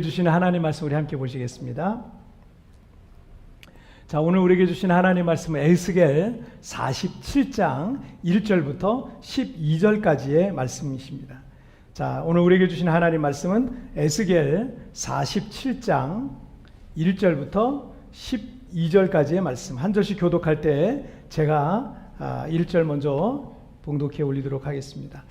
우리에게 주시는 하나님 말씀 우리 함께 보시겠습니다. 자, 오늘 우리에게 주시는 하나님 말씀은 에스겔 47장 1절부터 12절까지의 말씀이십니다. 자, 오늘 우리에게 주시는 하나님 말씀은 에스겔 47장 1절부터 12절까지의 말씀. 한 절씩 교독할 때 제가 1절 먼저 봉독해 올리도록 하겠습니다.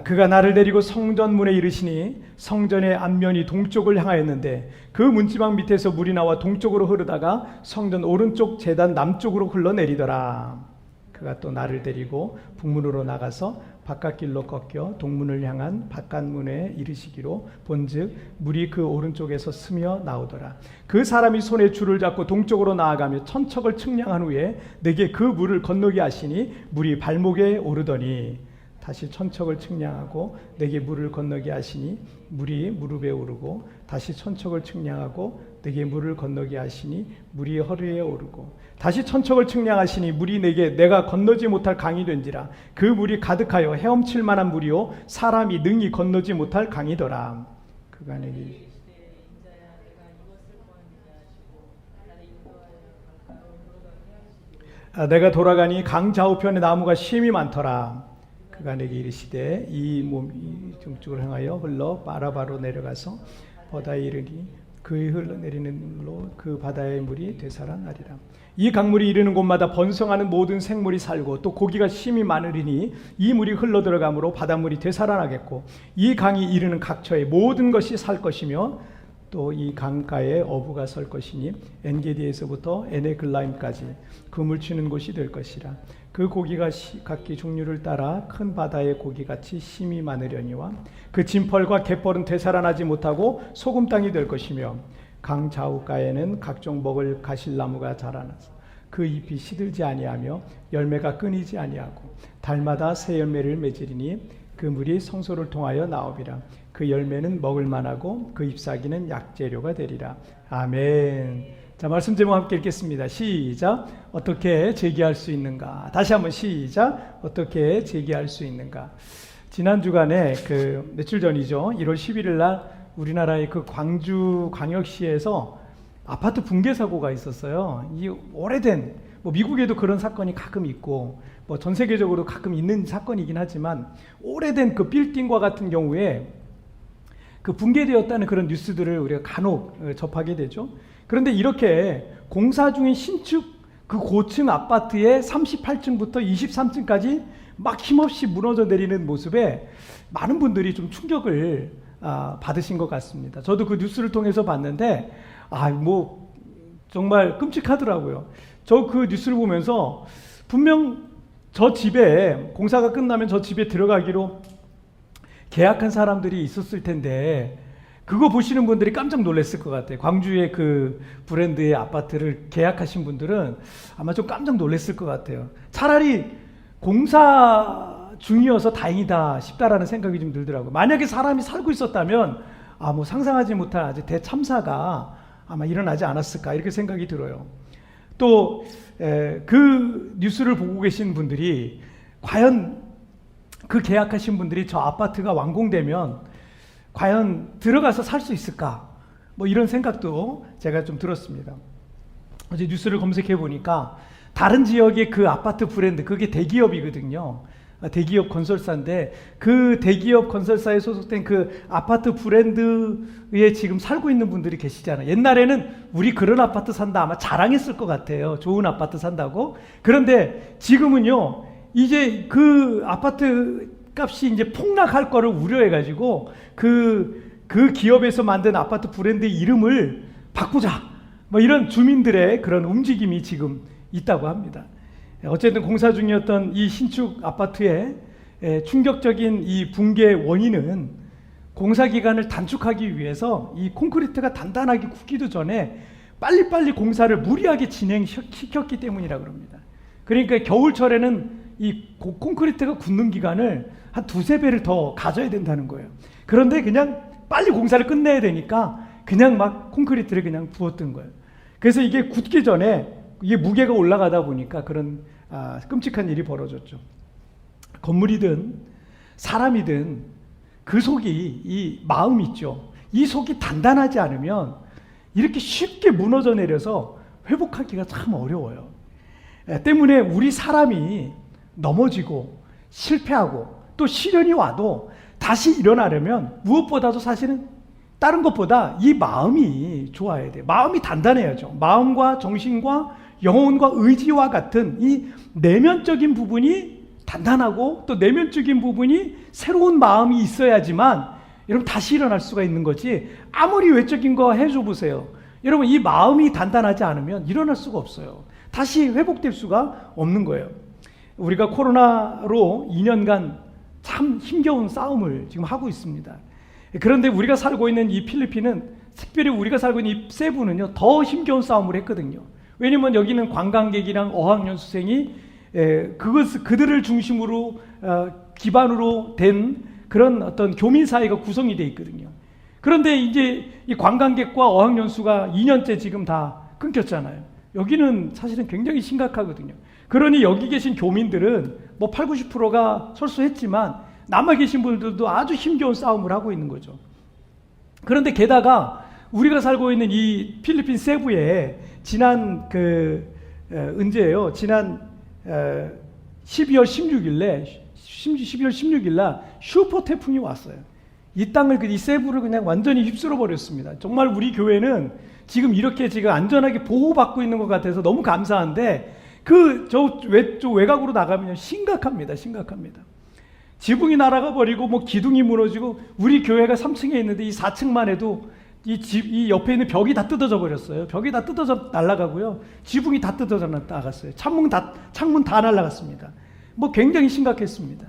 그가 나를 데리고 성전 문에 이르시니 성전의 앞면이 동쪽을 향하였는데 그 문지방 밑에서 물이 나와 동쪽으로 흐르다가 성전 오른쪽 제단 남쪽으로 흘러내리더라. 그가 또 나를 데리고 북문으로 나가서 바깥길로 꺾여 동문을 향한 바깥문에 이르시기로 본즉 물이 그 오른쪽에서 스며 나오더라. 그 사람이 손에 줄을 잡고 동쪽으로 나아가며 천척을 측량한 후에 내게 그 물을 건너게 하시니 물이 발목에 오르더니 다시 천척을 측량하고 내게 물을 건너게 하시니 물이 무릎에 오르고 다시 천척을 측량하고 내게 물을 건너게 하시니 물이 허리에 오르고 다시 천척을 측량하시니 물이 내가 건너지 못할 강이 된지라. 그 물이 가득하여 헤엄칠 만한 물이요 사람이 능히 건너지 못할 강이더라. 그가 내게 내가 돌아가니 강 좌우편에 나무가 심이 많더라. 그가 내게 이르시되 이 몸이 동쪽으로 향하여 흘러 바라바로 내려가서 바다에 이르니 그의 흘러내리는 물로 그 바다의 물이 되살아나리라. 이 강물이 이르는 곳마다 번성하는 모든 생물이 살고 또 고기가 심히 많으리니 이 물이 흘러 들어가므로 바닷물이 되살아나겠고 이 강이 이르는 각처에 모든 것이 살 것이며 또 이 강가에 어부가 설 것이니 엔게디에서부터 에네글라임까지 그물 치는 곳이 될 것이라. 그 고기가 각기 종류를 따라 큰 바다의 고기같이 심이 많으려니와 그 진펄과 갯벌은 되살아나지 못하고 소금 땅이 될 것이며 강 좌우가에는 각종 먹을 가실나무가 자라나서 그 잎이 시들지 아니하며 열매가 끊이지 아니하고 달마다 새 열매를 맺으리니 그 물이 성소를 통하여 나오리라. 그 열매는 먹을 만하고 그 잎사귀는 약재료가 되리라. 아멘. 자, 말씀 제목 함께 읽겠습니다. 시작. 어떻게 제기할 수 있는가? 다시 한번 시작. 어떻게 제기할 수 있는가? 지난 주간에 며칠 전이죠. 1월 11일 날 우리나라의 그 광주광역시에서 아파트 붕괴 사고가 있었어요. 이 오래된 미국에도 그런 사건이 가끔 있고 전 세계적으로 가끔 있는 사건이긴 하지만 오래된 그 빌딩과 같은 경우에 그 붕괴되었다는 그런 뉴스들을 우리가 간혹 접하게 되죠. 그런데 이렇게 공사 중인 신축 그 고층 아파트의 38층부터 23층까지 막 힘없이 무너져 내리는 모습에 많은 분들이 좀 충격을 받으신 것 같습니다. 저도 그 뉴스를 통해서 봤는데 정말 끔찍하더라고요. 저 그 뉴스를 보면서 분명 저 집에 공사가 끝나면 저 집에 들어가기로 계약한 사람들이 있었을 텐데 그거 보시는 분들이 깜짝 놀랐을 것 같아요. 광주의 그 브랜드의 아파트를 계약하신 분들은 아마 좀 깜짝 놀랐을 것 같아요. 차라리 공사 중이어서 다행이다 싶다라는 생각이 좀 들더라고요. 만약에 사람이 살고 있었다면 상상하지 못한 아주 대참사가 아마 일어나지 않았을까 이렇게 생각이 들어요. 또 그 뉴스를 보고 계신 분들이 과연 그 계약하신 분들이 저 아파트가 완공되면 과연 들어가서 살 수 있을까? 이런 생각도 제가 좀 들었습니다. 어제 뉴스를 검색해 보니까 다른 지역의 그 아파트 브랜드, 그게 대기업이거든요. 대기업 건설사인데 그 대기업 건설사에 소속된 그 아파트 브랜드에 지금 살고 있는 분들이 계시잖아요. 옛날에는 우리 그런 아파트 산다 아마 자랑했을 것 같아요. 좋은 아파트 산다고. 그런데 지금은요. 이제 그 아파트 값이 이제 폭락할 거를 우려해가지고 그 기업에서 만든 아파트 브랜드의 이름을 바꾸자. 이런 주민들의 그런 움직임이 지금 있다고 합니다. 어쨌든 공사 중이었던 이 신축 아파트의 충격적인 이 붕괴 원인은 공사 기간을 단축하기 위해서 이 콘크리트가 단단하게 굳기도 전에 빨리빨리 공사를 무리하게 진행시켰기 때문이라고 합니다. 그러니까 겨울철에는 이 콘크리트가 굳는 기간을 한 2-3배를 더 가져야 된다는 거예요. 그런데 그냥 빨리 공사를 끝내야 되니까 그냥 막 콘크리트를 그냥 부었던 거예요. 그래서 이게 굳기 전에 이게 무게가 올라가다 보니까 그런 끔찍한 일이 벌어졌죠. 건물이든 사람이든 그 속이 이 마음이 있죠. 이 속이 단단하지 않으면 이렇게 쉽게 무너져 내려서 회복하기가 참 어려워요. 때문에 우리 사람이 넘어지고 실패하고 또 시련이 와도 다시 일어나려면 무엇보다도 사실은 다른 것보다 이 마음이 좋아야 돼요. 마음이 단단해야죠. 마음과 정신과 영혼과 의지와 같은 이 내면적인 부분이 단단하고 또 내면적인 부분이 새로운 마음이 있어야지만 여러분 다시 일어날 수가 있는 거지. 아무리 외적인 거 해줘 보세요. 여러분 이 마음이 단단하지 않으면 일어날 수가 없어요. 다시 회복될 수가 없는 거예요. 우리가 코로나로 2년간 참 힘겨운 싸움을 지금 하고 있습니다. 그런데 우리가 살고 있는 이 필리핀은, 특별히 우리가 살고 있는 이 세부는요, 더 힘겨운 싸움을 했거든요. 왜냐면 여기는 관광객이랑 어학연수생이 그들을 중심으로 기반으로 된 그런 어떤 교민 사회가 구성이 되어 있거든요. 그런데 이제 이 관광객과 어학연수가 2년째 지금 다 끊겼잖아요. 여기는 사실은 굉장히 심각하거든요. 그러니 여기 계신 교민들은 뭐 80, 90%가 철수했지만 남아 계신 분들도 아주 힘겨운 싸움을 하고 있는 거죠. 그런데 게다가 우리가 살고 있는 이 필리핀 세부에 지난 언제예요? 지난 12월 16일 날 슈퍼 태풍이 왔어요. 이 땅을, 이 세부를 그냥 완전히 휩쓸어 버렸습니다. 정말 우리 교회는 지금 이렇게 지금 안전하게 보호받고 있는 것 같아서 너무 감사한데 저 외곽으로 나가면 심각합니다. 지붕이 날아가 버리고 뭐 기둥이 무너지고, 우리 교회가 3층에 있는데 이 4층만 해도 이 옆에 있는 벽이 다 뜯어져 버렸어요. 벽이 다 뜯어져 날아가고요. 지붕이 다 뜯어져 나갔어요. 창문 다 날아갔습니다. 뭐 굉장히 심각했습니다.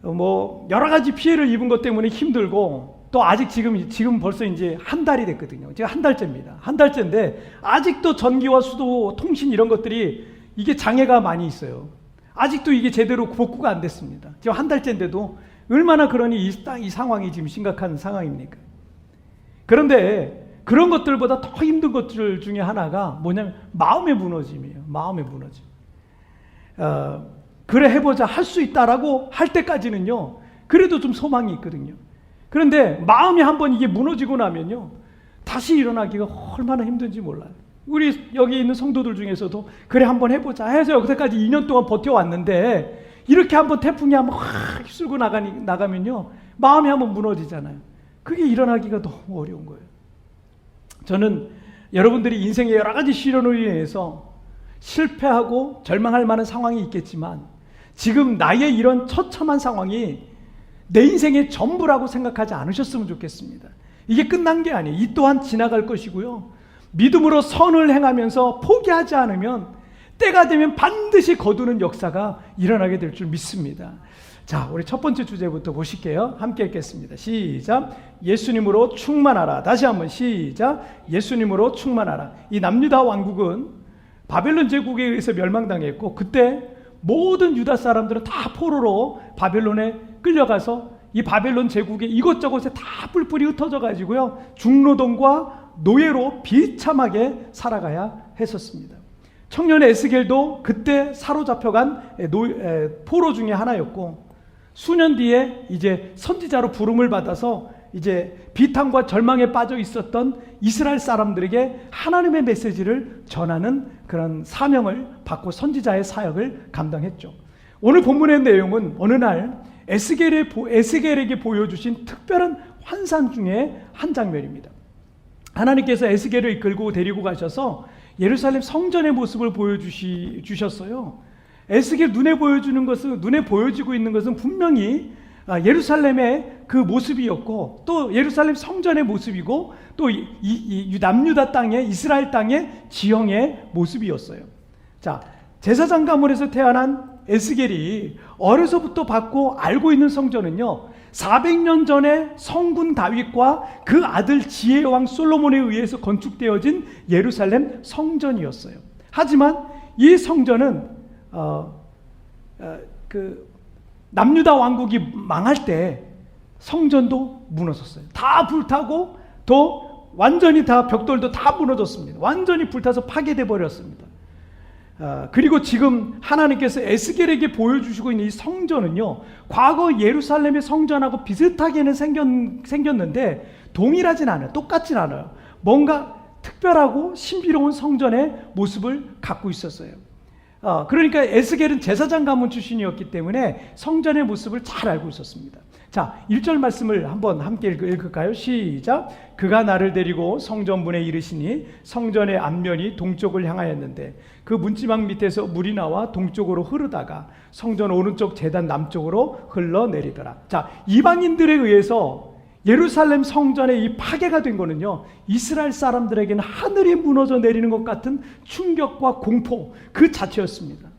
뭐 여러 가지 피해를 입은 것 때문에 힘들고, 또 아직 지금 벌써 이제 한 달이 됐거든요. 지금 한 달째입니다. 한 달째인데 아직도 전기와 수도, 통신 이런 것들이 이게 장애가 많이 있어요. 아직도 이게 제대로 복구가 안 됐습니다. 지금 한 달째인데도 얼마나 그러니 이 상황이 지금 심각한 상황입니까? 그런데 그런 것들보다 더 힘든 것들 중에 하나가 뭐냐면 마음의 무너짐이에요. 마음의 무너짐. 그래 해보자, 할 수 있다라고 할 때까지는요, 그래도 좀 소망이 있거든요. 그런데 마음이 한번 이게 무너지고 나면요, 다시 일어나기가 얼마나 힘든지 몰라요. 우리 여기 있는 성도들 중에서도 그래 한번 해보자 해서 여기까지 2년 동안 버텨왔는데, 이렇게 한번 태풍이 한번 확 휩쓸고 나가면요, 마음이 한번 무너지잖아요. 그게 일어나기가 너무 어려운 거예요. 저는 여러분들이 인생의 여러 가지 시련으로 인해서 실패하고 절망할 만한 상황이 있겠지만, 지금 나의 이런 처참한 상황이 내 인생의 전부라고 생각하지 않으셨으면 좋겠습니다. 이게 끝난 게 아니에요. 이 또한 지나갈 것이고요. 믿음으로 선을 행하면서 포기하지 않으면 때가 되면 반드시 거두는 역사가 일어나게 될 줄 믿습니다. 자, 우리 첫 번째 주제부터 보실게요. 함께 읽겠습니다. 시작. 예수님으로 충만하라. 다시 한번 시작. 예수님으로 충만하라. 이 남유다 왕국은 바벨론 제국에 의해서 멸망당했고, 그때 모든 유다 사람들은 다 포로로 바벨론에 끌려가서 이 바벨론 제국의 이곳저곳에 다 뿔뿔이 흩어져 가지고요, 중노동과 노예로 비참하게 살아가야 했었습니다. 청년 에스겔도 그때 사로잡혀간 포로 중에 하나였고, 수년 뒤에 이제 선지자로 부름을 받아서 이제 비탄과 절망에 빠져 있었던 이스라엘 사람들에게 하나님의 메시지를 전하는 그런 사명을 받고 선지자의 사역을 감당했죠. 오늘 본문의 내용은 어느 날 에스겔에게 보여주신 특별한 환상 중에 한 장면입니다. 하나님께서 에스겔을 이끌고 데리고 가셔서 예루살렘 성전의 모습을 보여주셨어요. 에스겔 눈에 보여지고 있는 것은 분명히 예루살렘의 그 모습이었고, 또 예루살렘 성전의 모습이고, 또 이 남유다 땅의, 이스라엘 땅의 지형의 모습이었어요. 자, 제사장 가문에서 태어난 에스겔이 어려서부터 받고 알고 있는 성전은요, 400년 전에 성군 다윗과 그 아들 지혜의 왕 솔로몬에 의해서 건축되어진 예루살렘 성전이었어요. 하지만 이 성전은 남유다 왕국이 망할 때 성전도 무너졌어요. 다 불타고 또 완전히 다 벽돌도 다 무너졌습니다. 완전히 불타서 파괴돼 버렸습니다. 그리고 지금 하나님께서 에스겔에게 보여주시고 있는 이 성전은요, 과거 예루살렘의 성전하고 비슷하게는 생겼는데 동일하진 않아요. 똑같진 않아요. 뭔가 특별하고 신비로운 성전의 모습을 갖고 있었어요. 그러니까 에스겔은 제사장 가문 출신이었기 때문에 성전의 모습을 잘 알고 있었습니다. 자, 1절 말씀을 한번 함께 읽을까요? 시작. 그가 나를 데리고 성전문에 이르시니 성전의 앞면이 동쪽을 향하였는데 그 문지방 밑에서 물이 나와 동쪽으로 흐르다가 성전 오른쪽 제단 남쪽으로 흘러내리더라. 자, 이방인들에 의해서 예루살렘 성전의 이 파괴가 된 거는요, 이스라엘 사람들에게는 하늘이 무너져 내리는 것 같은 충격과 공포 그 자체였습니다.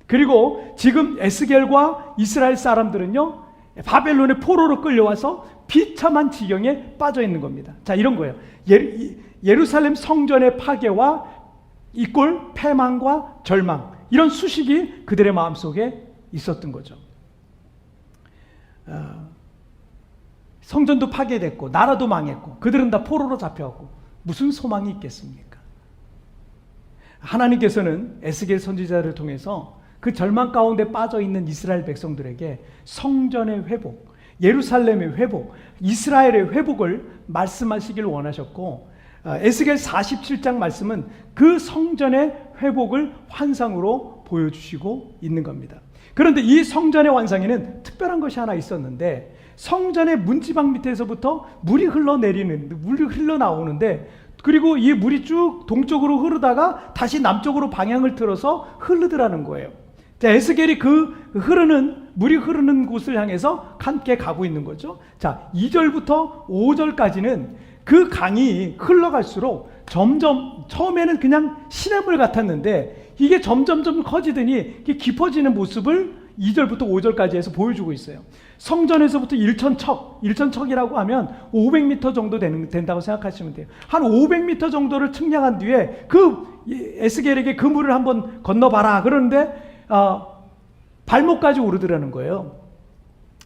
그리고 지금 에스겔과 이스라엘 사람들은요, 바벨론의 포로로 끌려와서 비참한 지경에 빠져 있는 겁니다. 자, 이런 거예요. 예루살렘 성전의 파괴와 이꼴 패망과 절망, 이런 수식이 그들의 마음속에 있었던 거죠. 성전도 파괴됐고 나라도 망했고 그들은 다 포로로 잡혀왔고 무슨 소망이 있겠습니까? 하나님께서는 에스겔 선지자를 통해서 그 절망 가운데 빠져있는 이스라엘 백성들에게 성전의 회복, 예루살렘의 회복, 이스라엘의 회복을 말씀하시길 원하셨고, 에스겔 47장 말씀은 그 성전의 회복을 환상으로 보여주시고 있는 겁니다. 그런데 이 성전의 완성에는 특별한 것이 하나 있었는데, 성전의 문지방 밑에서부터 물이 흘러나오는데, 그리고 이 물이 쭉 동쪽으로 흐르다가 다시 남쪽으로 방향을 틀어서 흐르더라는 거예요. 자, 에스겔이 물이 흐르는 곳을 향해서 함께 가고 있는 거죠. 자, 2절부터 5절까지는 그 강이 흘러갈수록 점점, 처음에는 그냥 시냇물 같았는데 이게 점점점 커지더니 깊어지는 모습을 2절부터 5절까지 해서 보여주고 있어요. 성전에서부터 1,000척이라고 하면 500m 정도 된다고 생각하시면 돼요. 한 500m 정도를 측량한 뒤에 그 에스겔에게 그 물을 한번 건너봐라 그러는데 발목까지 오르더라는 거예요.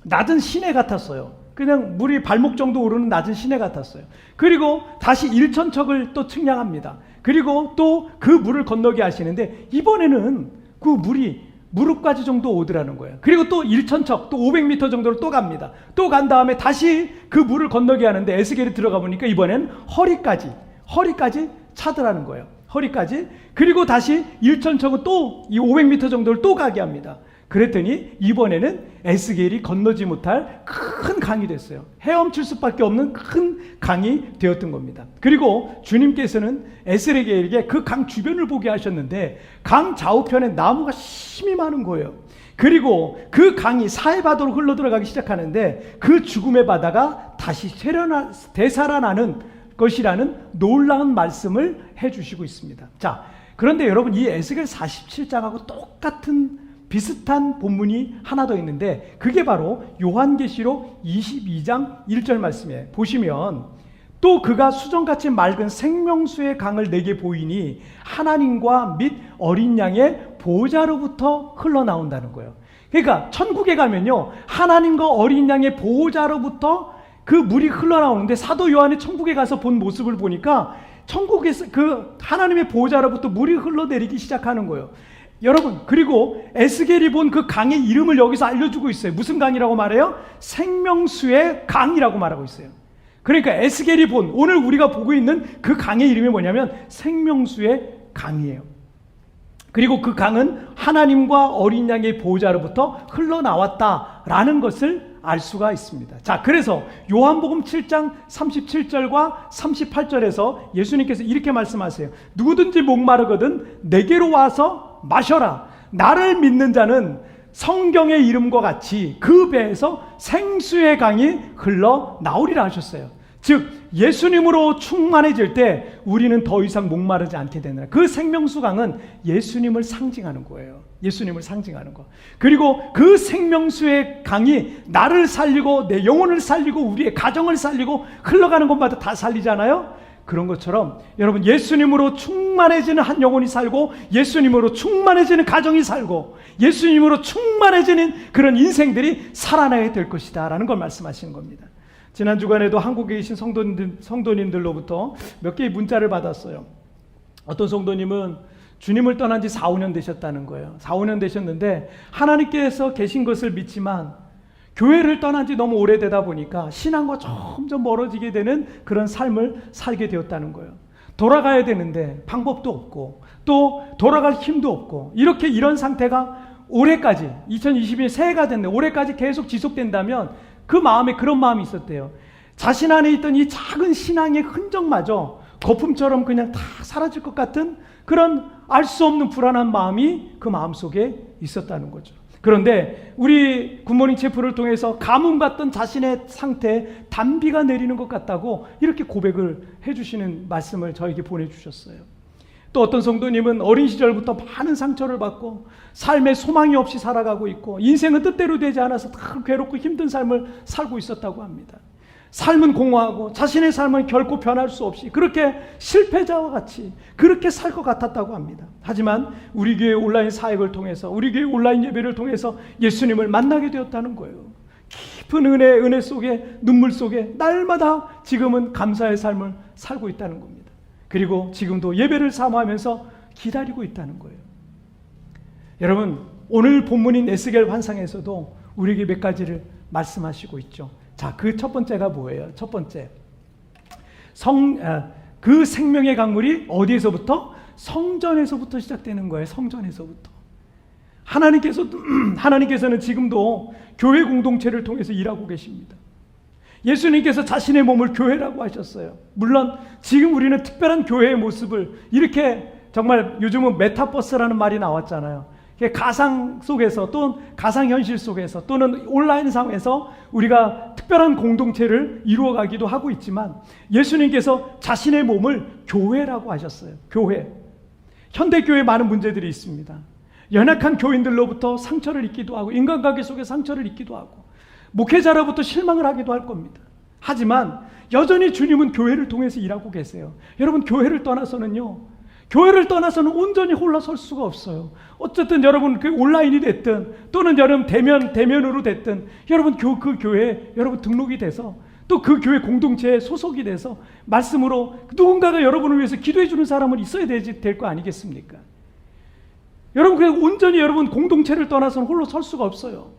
낮은 시내 같았어요. 그냥 물이 발목 정도 오르는 낮은 시내 같았어요. 그리고 다시 1,000척을 또 측량합니다. 그리고 또 그 물을 건너게 하시는데 이번에는 그 물이 무릎까지 정도 오더라는 거예요. 그리고 또 1,000척, 또 500m 정도를 또 갑니다. 또 간 다음에 다시 그 물을 건너게 하는데 에스겔이 들어가 보니까 이번엔 허리까지 차더라는 거예요. 허리까지. 그리고 다시 1,000척은 또 이 500m 정도를 또 가게 합니다. 그랬더니 이번에는 에스겔이 건너지 못할 큰 강이 됐어요. 헤엄칠 수밖에 없는 큰 강이 되었던 겁니다. 그리고 주님께서는 에스겔에게 그 강 주변을 보게 하셨는데 강 좌우편에 나무가 심이 많은 거예요. 그리고 그 강이 사해바다로 흘러들어가기 시작하는데 그 죽음의 바다가 다시 되살아나는 것이라는 놀라운 말씀을 해주시고 있습니다. 자, 그런데 여러분 이 에스겔 47장하고 똑같은 비슷한 본문이 하나 더 있는데 그게 바로 요한계시록 22장 1절 말씀에 보시면 또 그가 수정같이 맑은 생명수의 강을 내게 보이니 하나님과 및 어린 양의 보호자로부터 흘러나온다는 거예요. 그러니까 천국에 가면요 하나님과 어린 양의 보호자로부터 그 물이 흘러나오는데 사도 요한이 천국에 가서 본 모습을 보니까 천국에서 그 하나님의 보호자로부터 물이 흘러내리기 시작하는 거예요. 여러분, 그리고 에스겔이 본 그 강의 이름을 여기서 알려주고 있어요. 무슨 강이라고 말해요? 생명수의 강이라고 말하고 있어요. 그러니까 에스겔이 본 오늘 우리가 보고 있는 그 강의 이름이 뭐냐면 생명수의 강이에요. 그리고 그 강은 하나님과 어린 양의 보호자로부터 흘러나왔다라는 것을 알 수가 있습니다. 자, 그래서 요한복음 7장 37절과 38절에서 예수님께서 이렇게 말씀하세요. 누구든지 목마르거든 내게로 와서 마셔라. 나를 믿는 자는 성경의 이름과 같이 그 배에서 생수의 강이 흘러나오리라 하셨어요. 즉 예수님으로 충만해질 때 우리는 더 이상 목마르지 않게 되는 그 생명수 강은 예수님을 상징하는 거예요. 예수님을 상징하는 거. 그리고 그 생명수의 강이 나를 살리고 내 영혼을 살리고 우리의 가정을 살리고 흘러가는 곳마다 다 살리잖아요. 그런 것처럼 여러분 예수님으로 충만해지는 한 영혼이 살고 예수님으로 충만해지는 가정이 살고 예수님으로 충만해지는 그런 인생들이 살아나야 될 것이다 라는 걸 말씀하시는 겁니다. 지난 주간에도 한국에 계신 성도님들로부터 몇 개의 문자를 받았어요. 어떤 성도님은 주님을 떠난 지 4, 5년 되셨다는 거예요. 4, 5년 되셨는데 하나님께서 계신 것을 믿지만 교회를 떠난 지 너무 오래되다 보니까 신앙과 점점 멀어지게 되는 그런 삶을 살게 되었다는 거예요. 돌아가야 되는데 방법도 없고 또 돌아갈 힘도 없고 이런 상태가 올해까지 2022년 새해가 됐네. 올해까지 계속 지속된다면 그 마음에 그런 마음이 있었대요. 자신 안에 있던 이 작은 신앙의 흔적마저 거품처럼 그냥 다 사라질 것 같은 그런 알 수 없는 불안한 마음이 그 마음속에 있었다는 거죠. 그런데 우리 굿모닝 체프를 통해서 가뭄 같던 자신의 상태에 단비가 내리는 것 같다고 이렇게 고백을 해주시는 말씀을 저에게 보내주셨어요. 또 어떤 성도님은 어린 시절부터 많은 상처를 받고 삶에 소망이 없이 살아가고 있고 인생은 뜻대로 되지 않아서 다 괴롭고 힘든 삶을 살고 있었다고 합니다. 삶은 공허하고 자신의 삶은 결코 변할 수 없이 그렇게 실패자와 같이 그렇게 살 것 같았다고 합니다. 하지만 우리 교회 온라인 사역을 통해서 우리 교회 온라인 예배를 통해서 예수님을 만나게 되었다는 거예요. 깊은 은혜 속에 눈물 속에 날마다 지금은 감사의 삶을 살고 있다는 겁니다. 그리고 지금도 예배를 사모하면서 기다리고 있다는 거예요. 여러분 오늘 본문인 에스겔 환상에서도 우리에게 몇 가지를 말씀하시고 있죠. 자, 그 첫 번째가 뭐예요? 첫 번째, 그 생명의 강물이 어디에서부터? 성전에서부터 시작되는 거예요. 성전에서부터. 하나님께서는 지금도 교회 공동체를 통해서 일하고 계십니다. 예수님께서 자신의 몸을 교회라고 하셨어요. 물론 지금 우리는 특별한 교회의 모습을 이렇게 정말 요즘은 메타버스라는 말이 나왔잖아요. 가상 속에서 또는 가상현실 속에서 또는 온라인 상에서 우리가 특별한 공동체를 이루어가기도 하고 있지만 예수님께서 자신의 몸을 교회라고 하셨어요. 교회. 현대교회에 많은 문제들이 있습니다. 연약한 교인들로부터 상처를 입기도 하고 인간관계 속에 상처를 입기도 하고 목회자로부터 실망을 하기도 할 겁니다. 하지만 여전히 주님은 교회를 통해서 일하고 계세요. 여러분 교회를 떠나서는 온전히 홀로 설 수가 없어요. 어쨌든 여러분 그 온라인이 됐든 또는 여러분 대면으로 됐든 여러분 그 교회에 여러분 등록이 돼서 또 그 교회 공동체에 소속이 돼서 말씀으로 누군가가 여러분을 위해서 기도해 주는 사람은 있어야 될 거 아니겠습니까? 여러분 그 온전히 여러분 공동체를 떠나서는 홀로 설 수가 없어요.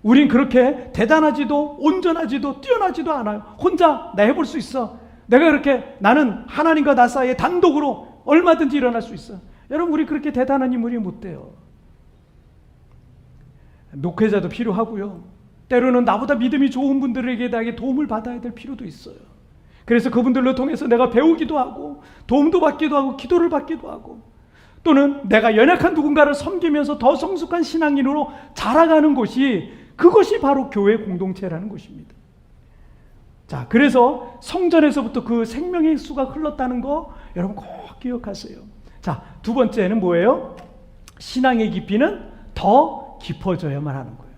우린 그렇게 대단하지도 온전하지도 뛰어나지도 않아요. 혼자 나 해볼 수 있어. 내가 그렇게 나는 하나님과 나 사이에 단독으로 얼마든지 일어날 수 있어. 여러분 우리 그렇게 대단한 인물이 못 돼요. 목회자도 필요하고요. 때로는 나보다 믿음이 좋은 분들에게 나에게 도움을 받아야 될 필요도 있어요. 그래서 그분들로 통해서 내가 배우기도 하고 도움도 받기도 하고 기도를 받기도 하고 또는 내가 연약한 누군가를 섬기면서 더 성숙한 신앙인으로 자라가는 곳이 그것이 바로 교회 공동체라는 것입니다. 자, 그래서 성전에서부터 그 생명의 수가 흘렀다는 거 여러분 꼭 기억하세요. 자, 두 번째는 뭐예요? 신앙의 깊이는 더 깊어져야만 하는 거예요.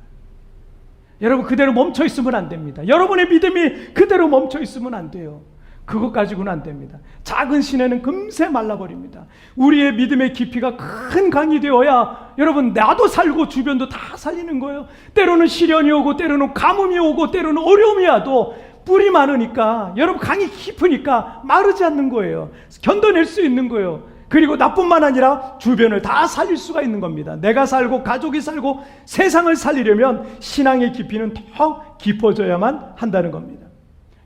여러분 그대로 멈춰 있으면 안 됩니다. 여러분의 믿음이 그대로 멈춰 있으면 안 돼요. 그것 가지고는 안 됩니다. 작은 시내는 금세 말라버립니다. 우리의 믿음의 깊이가 큰 강이 되어야 여러분 나도 살고 주변도 다 살리는 거예요. 때로는 시련이 오고 때로는 가뭄이 오고 때로는 어려움이 와도 뿔이 많으니까 여러분 강이 깊으니까 마르지 않는 거예요. 견뎌낼 수 있는 거예요. 그리고 나뿐만 아니라 주변을 다 살릴 수가 있는 겁니다. 내가 살고 가족이 살고 세상을 살리려면 신앙의 깊이는 더 깊어져야만 한다는 겁니다.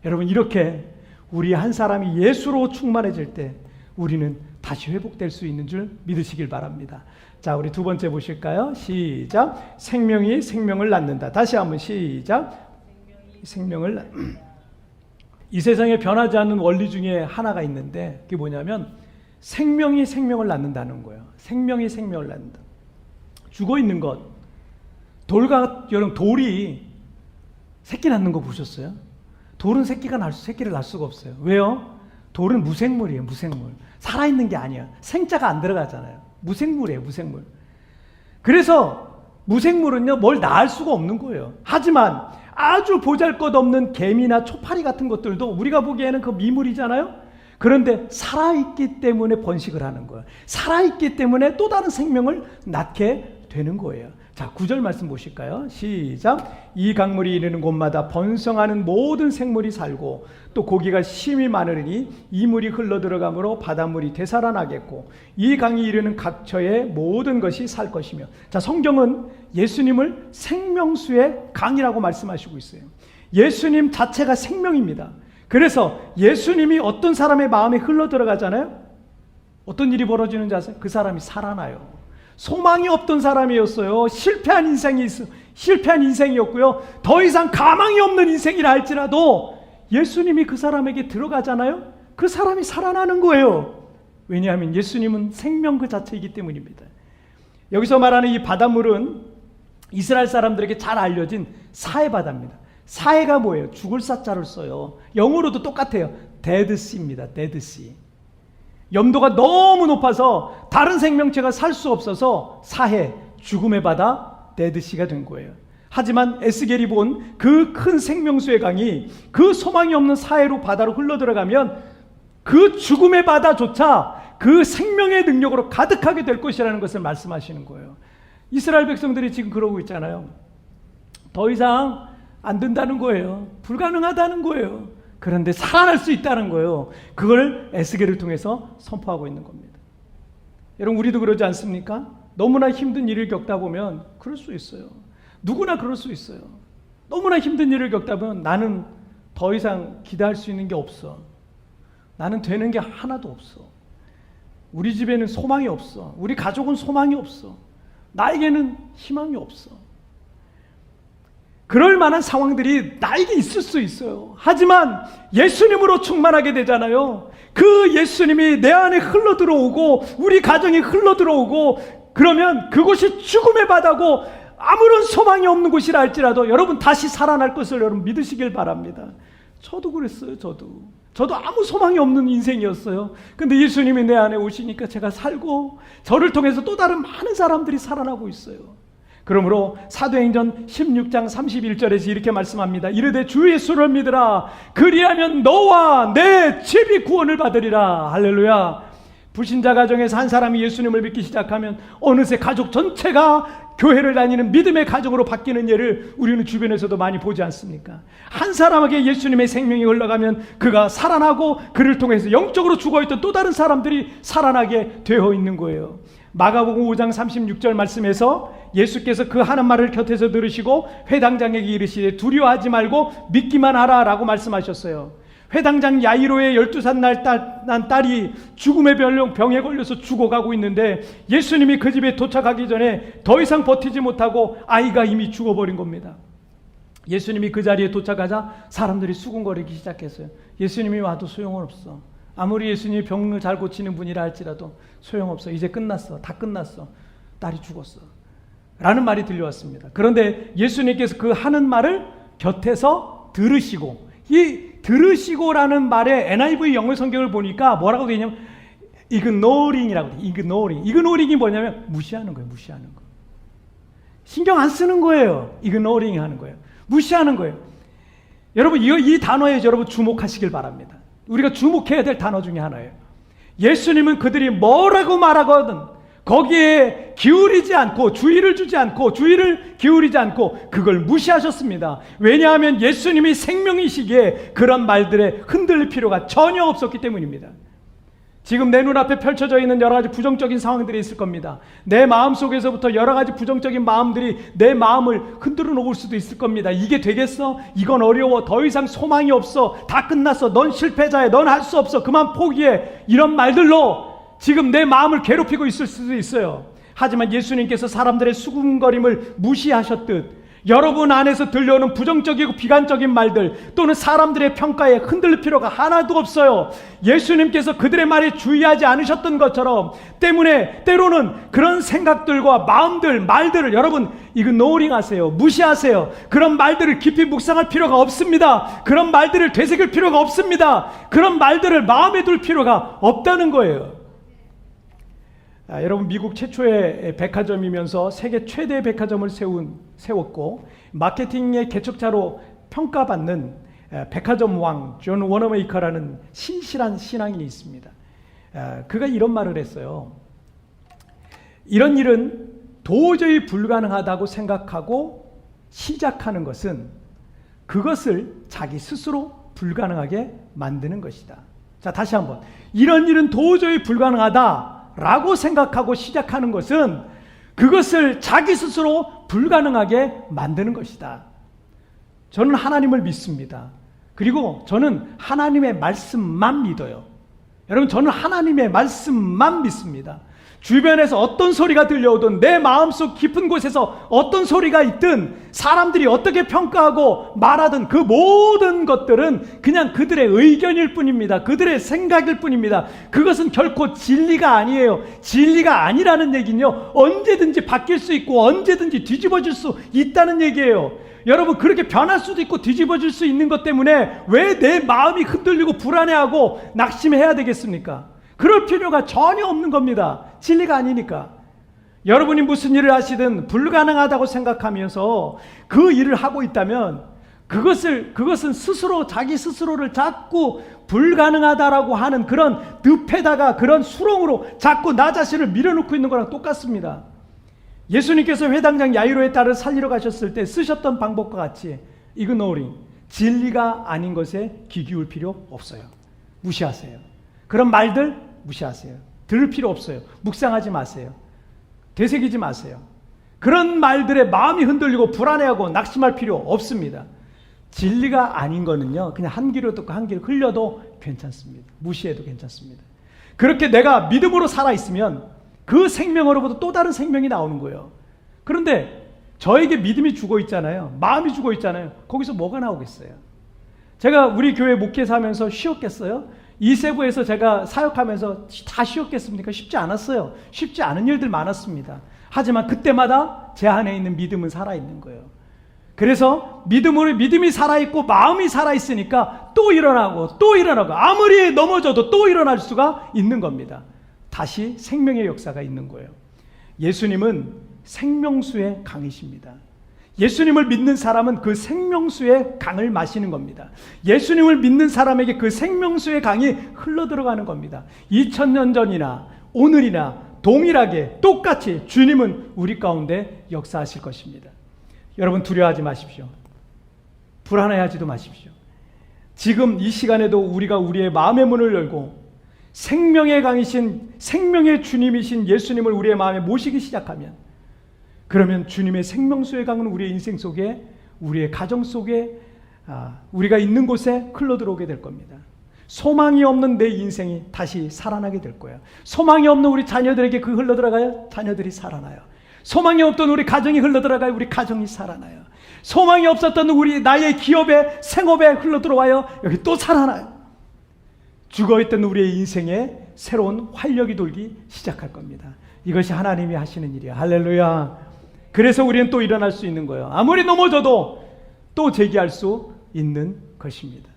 여러분 이렇게 우리 한 사람이 예수로 충만해질 때 우리는 다시 회복될 수 있는 줄 믿으시길 바랍니다. 자, 우리 두 번째 보실까요? 시작. 생명이 생명을 낳는다. 다시 한번 시작. 이 세상에 변하지 않는 원리 중에 하나가 있는데 그게 뭐냐면 생명이 생명을 낳는다는 거예요. 생명이 생명을 낳는다. 죽어있는 것. 여러분 돌이 새끼 낳는 거 보셨어요? 돌은 새끼를 낳을 수가 없어요. 왜요? 돌은 무생물이에요. 무생물. 살아있는 게 아니야. 생자가 안 들어가잖아요. 무생물이에요. 무생물. 그래서 무생물은요 뭘 낳을 수가 없는 거예요. 하지만 아주 보잘것없는 개미나 초파리 같은 것들도 우리가 보기에는 그 미물이잖아요. 그런데 살아있기 때문에 번식을 하는 거예요. 살아있기 때문에 또 다른 생명을 낳게 되는 거예요. 자, 9절 말씀 보실까요? 시작. 이 강물이 이르는 곳마다 번성하는 모든 생물이 살고 또 고기가 심히 많으니 이 물이 흘러들어가므로 바닷물이 되살아나겠고 이 강이 이르는 각처의 모든 것이 살 것이며. 자, 성경은 예수님을 생명수의 강이라고 말씀하시고 있어요. 예수님 자체가 생명입니다. 그래서 예수님이 어떤 사람의 마음에 흘러들어가잖아요. 어떤 일이 벌어지는지 아세요? 그 사람이 살아나요. 소망이 없던 사람이었어요. 실패한 인생이었고요. 더 이상 가망이 없는 인생이라 할지라도 예수님이 그 사람에게 들어가잖아요. 그 사람이 살아나는 거예요. 왜냐하면 예수님은 생명 그 자체이기 때문입니다. 여기서 말하는 이 바닷물은 이스라엘 사람들에게 잘 알려진 사해바다입니다. 사해가 뭐예요? 죽을 사자를 써요. 영어로도 똑같아요. 데드시입니다. 데드시. 염도가 너무 높아서 다른 생명체가 살 수 없어서 사해, 죽음의 바다, 데드시가 된 거예요. 하지만 에스겔이 본 그 큰 생명수의 강이 그 소망이 없는 사해로 바다로 흘러들어가면 그 죽음의 바다조차 그 생명의 능력으로 가득하게 될 것이라는 것을 말씀하시는 거예요. 이스라엘 백성들이 지금 그러고 있잖아요. 더 이상 안 된다는 거예요. 불가능하다는 거예요. 그런데 살아날 수 있다는 거예요. 그걸 에스겔을 통해서 선포하고 있는 겁니다. 여러분, 우리도 그러지 않습니까? 너무나 힘든 일을 겪다 보면 그럴 수 있어요. 누구나 그럴 수 있어요. 너무나 힘든 일을 겪다 보면 나는 더 이상 기대할 수 있는 게 없어. 나는 되는 게 하나도 없어. 우리 집에는 소망이 없어. 우리 가족은 소망이 없어. 나에게는 희망이 없어. 그럴 만한 상황들이 나에게 있을 수 있어요. 하지만 예수님으로 충만하게 되잖아요. 그 예수님이 내 안에 흘러들어오고 우리 가정에 흘러들어오고 그러면 그곳이 죽음의 바다고 아무런 소망이 없는 곳이라 할지라도 여러분 다시 살아날 것을 여러분 믿으시길 바랍니다. 저도 그랬어요. 저도 아무 소망이 없는 인생이었어요. 근데 예수님이 내 안에 오시니까 제가 살고 저를 통해서 또 다른 많은 사람들이 살아나고 있어요. 그러므로 사도행전 16장 31절에서 이렇게 말씀합니다. 이르되 주 예수를 믿으라. 그리하면 너와 내 집이 구원을 받으리라. 할렐루야. 불신자 가정에서 한 사람이 예수님을 믿기 시작하면 어느새 가족 전체가 교회를 다니는 믿음의 가정으로 바뀌는 예를 우리는 주변에서도 많이 보지 않습니까? 한 사람에게 예수님의 생명이 흘러가면 그가 살아나고 그를 통해서 영적으로 죽어있던 또 다른 사람들이 살아나게 되어 있는 거예요. 마가복음 5장 36절 말씀에서 예수께서 그 하는 말을 곁에서 들으시고 회당장에게 이르시되 두려워하지 말고 믿기만 하라 라고 말씀하셨어요. 회당장 야이로의 12살 난 딸이 죽음의 병에 걸려서 죽어가고 있는데 예수님이 그 집에 도착하기 전에 더 이상 버티지 못하고 아이가 이미 죽어버린 겁니다. 예수님이 그 자리에 도착하자 사람들이 수군거리기 시작했어요. 예수님이 와도 소용없어. 아무리 예수님이 병을 잘 고치는 분이라 할지라도 소용없어. 이제 끝났어. 다 끝났어. 딸이 죽었어. 라는 말이 들려왔습니다. 그런데 예수님께서 그 하는 말을 곁에서 들으시고, 이 들으시고라는 말에 NIV 영어 성경을 보니까 뭐라고 되어 있냐면 ignoring이라고 돼요. ignoring이 뭐냐면 무시하는 거예요. 무시하는 거. 신경 안 쓰는 거예요. ignoring 하는 거예요. 무시하는 거예요. 여러분 이 단어에 여러분 주목하시길 바랍니다. 우리가 주목해야 될 단어 중에 하나예요. 예수님은 그들이 뭐라고 말하거든 거기에 기울이지 않고 주의를 기울이지 않고 그걸 무시하셨습니다. 왜냐하면 예수님이 생명이시기에 그런 말들에 흔들릴 필요가 전혀 없었기 때문입니다. 지금 내 눈앞에 펼쳐져 있는 여러 가지 부정적인 상황들이 있을 겁니다. 내 마음속에서부터 여러 가지 부정적인 마음들이 내 마음을 흔들어 놓을 수도 있을 겁니다. 이게 되겠어? 이건 어려워. 더 이상 소망이 없어. 다 끝났어. 넌 실패자야. 넌 할 수 없어. 그만 포기해. 이런 말들로 지금 내 마음을 괴롭히고 있을 수도 있어요. 하지만 예수님께서 사람들의 수군거림을 무시하셨듯 여러분 안에서 들려오는 부정적이고 비관적인 말들 또는 사람들의 평가에 흔들릴 필요가 하나도 없어요. 예수님께서 그들의 말에 주의하지 않으셨던 것처럼 때문에 때로는 그런 생각들과 말들을 여러분 ignoring 하세요. 무시하세요. 그런 말들을 깊이 묵상할 필요가 없습니다. 그런 말들을 되새길 필요가 없습니다. 그런 말들을 마음에 둘 필요가 없다는 거예요. 여러분 미국 최초의 백화점이면서 세계 최대의 백화점을 세웠고 마케팅의 개척자로 평가받는 백화점 왕 존 워너메이커라는 신실한 신앙인이 있습니다. 그가 이런 말을 했어요. 이런 일은 도저히 불가능하다고 생각하고 시작하는 것은 그것을 자기 스스로 불가능하게 만드는 것이다. 자, 다시 한번. 이런 일은 도저히 불가능하다라고 생각하고 시작하는 것은 그것을 자기 스스로 불가능하게 만드는 것이다. 저는 하나님을 믿습니다. 그리고 저는 하나님의 말씀만 믿어요. 여러분, 저는 하나님의 말씀만 믿습니다. 주변에서 어떤 소리가 들려오든, 내 마음속 깊은 곳에서 어떤 소리가 있든, 사람들이 어떻게 평가하고 말하든 그 모든 것들은 그냥 그들의 의견일 뿐입니다. 그들의 생각일 뿐입니다. 그것은 결코 진리가 아니에요. 진리가 아니라는 얘기는요, 언제든지 바뀔 수 있고 언제든지 뒤집어질 수 있다는 얘기예요. 여러분, 그렇게 변할 수도 있고 뒤집어질 수 있는 것 때문에 왜 내 마음이 흔들리고 불안해하고 낙심해야 되겠습니까? 그럴 필요가 전혀 없는 겁니다. 진리가 아니니까. 여러분이 무슨 일을 하시든 불가능하다고 생각하면서 그 일을 하고 있다면 그것은 스스로 자기 스스로를 자꾸 불가능하다라고 하는 그런 늪에다가 그런 수렁으로 자꾸 나 자신을 밀어넣고 있는 거랑 똑같습니다. 예수님께서 회당장 야이로의 딸을 살리러 가셨을 때 쓰셨던 방법과 같이 이그노링, 진리가 아닌 것에 귀 기울 필요 없어요. 무시하세요. 그런 말들 무시하세요. 들을 필요 없어요. 묵상하지 마세요. 되새기지 마세요. 그런 말들에 마음이 흔들리고 불안해하고 낙심할 필요 없습니다. 진리가 아닌 거는요, 그냥 한 귀로 듣고 한 귀로 흘려도 괜찮습니다. 무시해도 괜찮습니다. 그렇게 내가 믿음으로 살아있으면 그 생명으로부터 또 다른 생명이 나오는 거예요. 그런데 저에게 믿음이 죽어 있잖아요. 마음이 죽어 있잖아요. 거기서 뭐가 나오겠어요? 제가 우리 교회 목회사하면서 쉬었겠어요? 이세부에서 제가 사역하면서 다 쉬었겠습니까? 쉽지 않았어요. 쉽지 않은 일들 많았습니다. 하지만 그때마다 제 안에 있는 믿음은 살아있는 거예요. 그래서 믿음이 살아있고 마음이 살아있으니까 또 일어나고 또 일어나고 아무리 넘어져도 또 일어날 수가 있는 겁니다. 다시 생명의 역사가 있는 거예요. 예수님은 생명수의 강이십니다. 예수님을 믿는 사람은 그 생명수의 강을 마시는 겁니다. 예수님을 믿는 사람에게 그 생명수의 강이 흘러들어가는 겁니다. 2000년 전이나 오늘이나 동일하게 똑같이 주님은 우리 가운데 역사하실 것입니다. 여러분, 두려워하지 마십시오. 불안해하지도 마십시오. 지금 이 시간에도 우리가 우리의 마음의 문을 열고 생명의 강이신 생명의 주님이신 예수님을 우리의 마음에 모시기 시작하면, 그러면 주님의 생명수의 강은 우리의 인생 속에, 우리의 가정 속에, 우리가 있는 곳에 흘러들어오게 될 겁니다. 소망이 없는 내 인생이 다시 살아나게 될 거예요. 소망이 없는 우리 자녀들에게 그 흘러들어가요? 자녀들이 살아나요. 소망이 없던 우리 가정이 흘러들어가요? 우리 가정이 살아나요. 소망이 없었던 나의 기업에, 생업에 흘러들어와요? 여기 또 살아나요. 죽어있던 우리의 인생에 새로운 활력이 돌기 시작할 겁니다. 이것이 하나님이 하시는 일이에요. 할렐루야. 그래서 우리는 또 일어날 수 있는 거예요. 아무리 넘어져도 또 재기할 수 있는 것입니다.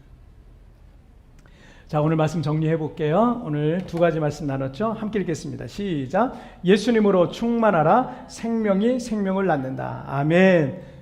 자, 오늘 말씀 정리해 볼게요. 오늘 두 가지 말씀 나눴죠? 함께 읽겠습니다. 시작. 예수님으로 충만하라. 생명이 생명을 낳는다. 아멘.